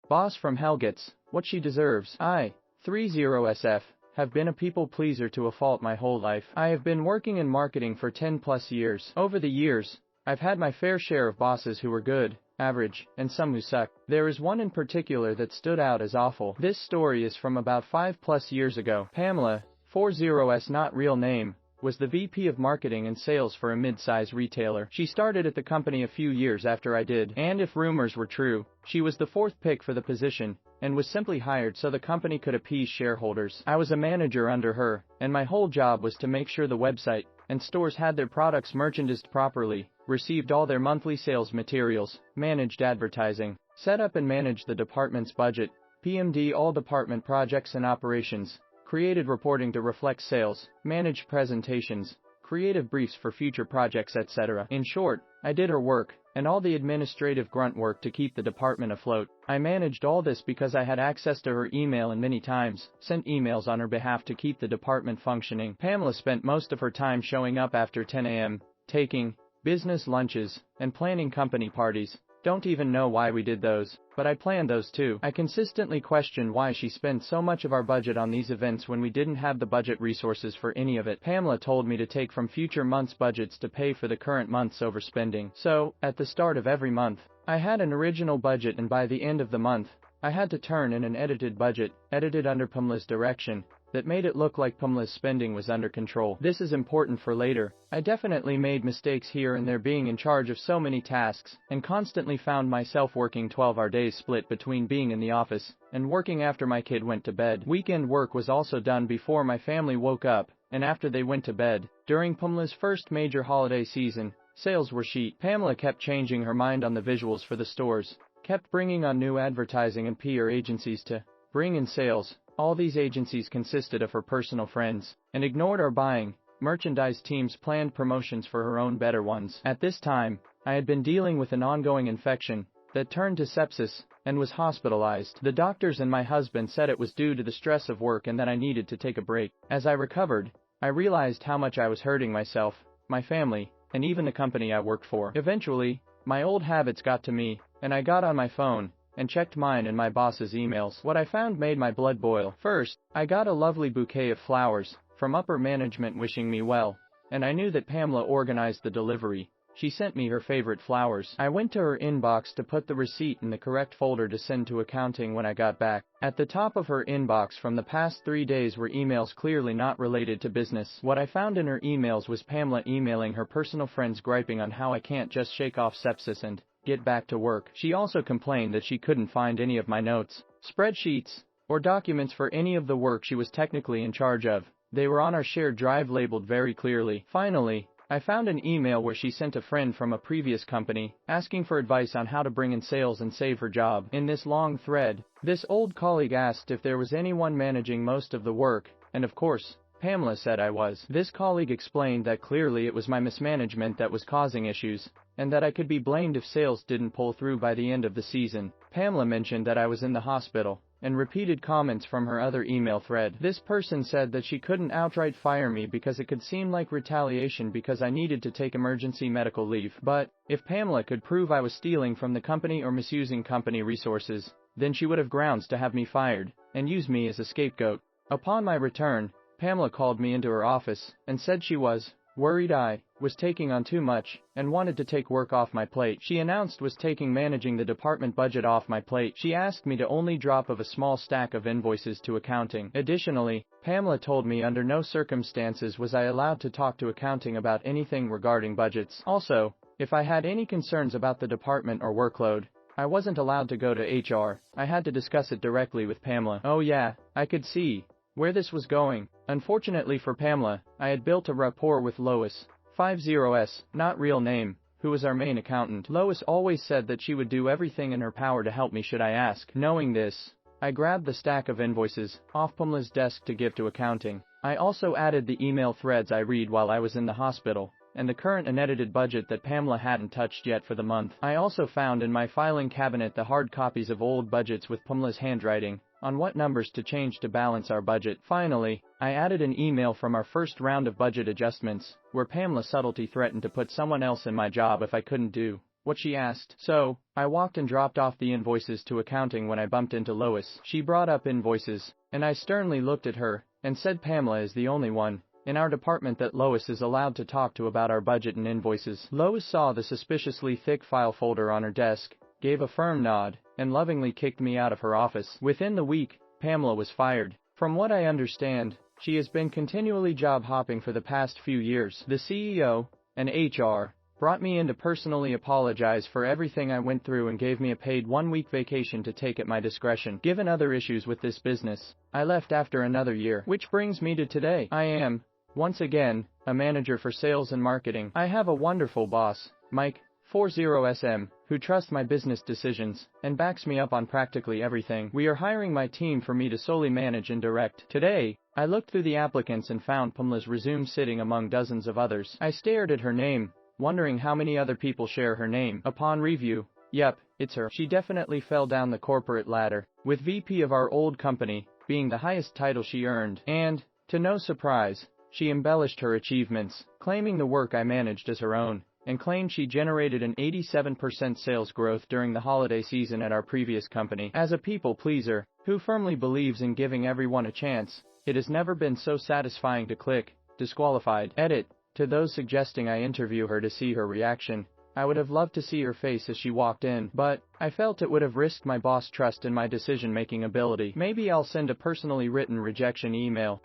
Boss from hell gets what she deserves. I, 30SF, have been a people pleaser to a fault my whole life. I have been working in marketing for 10 plus years. Over the years, I've had my fair share of bosses who were good, average, and some who suck. There is one in particular that stood out as awful. This story is from about 5 plus years ago. Pamela, 40S not real name, was the VP of marketing and sales for a mid-size retailer. She started at the company a few years after I did, and if rumors were true, she was the fourth pick for the position, and was simply hired so the company could appease shareholders. I was a manager under her, and my whole job was to make sure the website and stores had their products merchandised properly, received all their monthly sales materials, managed advertising, set up and managed the department's budget, PMD all department projects and operations, created reporting to reflect sales, managed presentations, creative briefs for future projects, etc. In short, I did her work, and all the administrative grunt work to keep the department afloat. I managed all this because I had access to her email and many times sent emails on her behalf to keep the department functioning. Pamela spent most of her time showing up after 10 a.m., taking business lunches, and planning company parties. Don't even know why we did those, but I planned those too. I consistently questioned why she spent so much of our budget on these events when we didn't have the budget resources for any of it. Pamela told me to take from future months' budgets to pay for the current month's overspending. So, at the start of every month, I had an original budget, and by the end of the month, I had to turn in an edited budget, edited under Pamela's direction, that made it look like Pamela's spending was under control. This is important for later. I definitely made mistakes here and there being in charge of so many tasks, and constantly found myself working 12-hour days split between being in the office and working after my kid went to bed. Weekend work was also done before my family woke up, and after they went to bed. During Pamela's first major holiday season, sales were sheet. Pamela kept changing her mind on the visuals for the stores, kept bringing on new advertising and PR agencies to bring in sales. All these agencies consisted of her personal friends, and ignored our buying, merchandise team's planned promotions for her own better ones. At this time, I had been dealing with an ongoing infection that turned to sepsis, and was hospitalized. The doctors and my husband said it was due to the stress of work and that I needed to take a break. As I recovered, I realized how much I was hurting myself, my family, and even the company I worked for. Eventually, my old habits got to me, and I got on my phone and checked mine and my boss's emails. What I found made my blood boil. First, I got a lovely bouquet of flowers from upper management wishing me well, and I knew that Pamela organized the delivery. She sent me her favorite flowers. I went to her inbox to put the receipt in the correct folder to send to accounting when I got back. At the top of her inbox from the past 3 days were emails clearly not related to business. What I found in her emails was Pamela emailing her personal friends griping on how I can't just shake off sepsis and get back to work. She also complained that she couldn't find any of my notes, spreadsheets, or documents for any of the work she was technically in charge of. They were on our shared drive labeled very clearly. Finally, I found an email where she sent a friend from a previous company, asking for advice on how to bring in sales and save her job. In this long thread, this old colleague asked if there was anyone managing most of the work, and of course, Pamela said I was. This colleague explained that clearly it was my mismanagement that was causing issues, and that I could be blamed if sales didn't pull through by the end of the season. Pamela mentioned that I was in the hospital, and repeated comments from her other email thread. This person said that she couldn't outright fire me because it could seem like retaliation because I needed to take emergency medical leave. But, if Pamela could prove I was stealing from the company or misusing company resources, then she would have grounds to have me fired, and use me as a scapegoat. Upon my return, Pamela called me into her office, and said she was worried I was taking on too much, and wanted to take work off my plate. She announced was taking managing the department budget off my plate. She asked me to only drop of a small stack of invoices to accounting. Additionally, Pamela told me under no circumstances was I allowed to talk to accounting about anything regarding budgets. Also, if I had any concerns about the department or workload, I wasn't allowed to go to HR. I had to discuss it directly with Pamela. Oh yeah, I could see where this was going. Unfortunately for Pamela, I had built a rapport with Lois, 50S, not real name, who was our main accountant. Lois always said that she would do everything in her power to help me should I ask. Knowing this, I grabbed the stack of invoices off Pamela's desk to give to accounting. I also added the email threads I read while I was in the hospital, and the current unedited budget that Pamela hadn't touched yet for the month. I also found in my filing cabinet the hard copies of old budgets with Pamela's handwriting on what numbers to change to balance our budget. Finally, I added an email from our first round of budget adjustments, where Pamela subtlety threatened to put someone else in my job if I couldn't do what she asked. So, I walked and dropped off the invoices to accounting when I bumped into Lois. She brought up invoices, and I sternly looked at her, and said Pamela is the only one in our department that Lois is allowed to talk to about our budget and invoices. Lois saw the suspiciously thick file folder on her desk, gave a firm nod, and lovingly kicked me out of her office. Within the week, Pamela was fired. From what I understand, she has been continually job hopping for the past few years. The CEO and HR brought me in to personally apologize for everything I went through and gave me a paid 1-week vacation to take at my discretion. Given other issues with this business, I left after another year. Which brings me to today. I am, once again, a manager for sales and marketing. I have a wonderful boss, Mike, 40SM, who trusts my business decisions and backs me up on practically everything. We are hiring my team for me to solely manage and direct. Today, I looked through the applicants and found Pamela's resume sitting among dozens of others. I stared at her name, wondering how many other people share her name. Upon review, yep, it's her. She definitely fell down the corporate ladder, with VP of our old company being the highest title she earned. And, to no surprise, she embellished her achievements, claiming the work I managed as her own, and claimed she generated an 87% sales growth during the holiday season at our previous company. As a people pleaser, who firmly believes in giving everyone a chance, it has never been so satisfying to click disqualified. Edit. To those suggesting I interview her to see her reaction, I would have loved to see her face as she walked in, but I felt it would have risked my boss' trust in my decision-making ability. Maybe I'll send a personally written rejection email.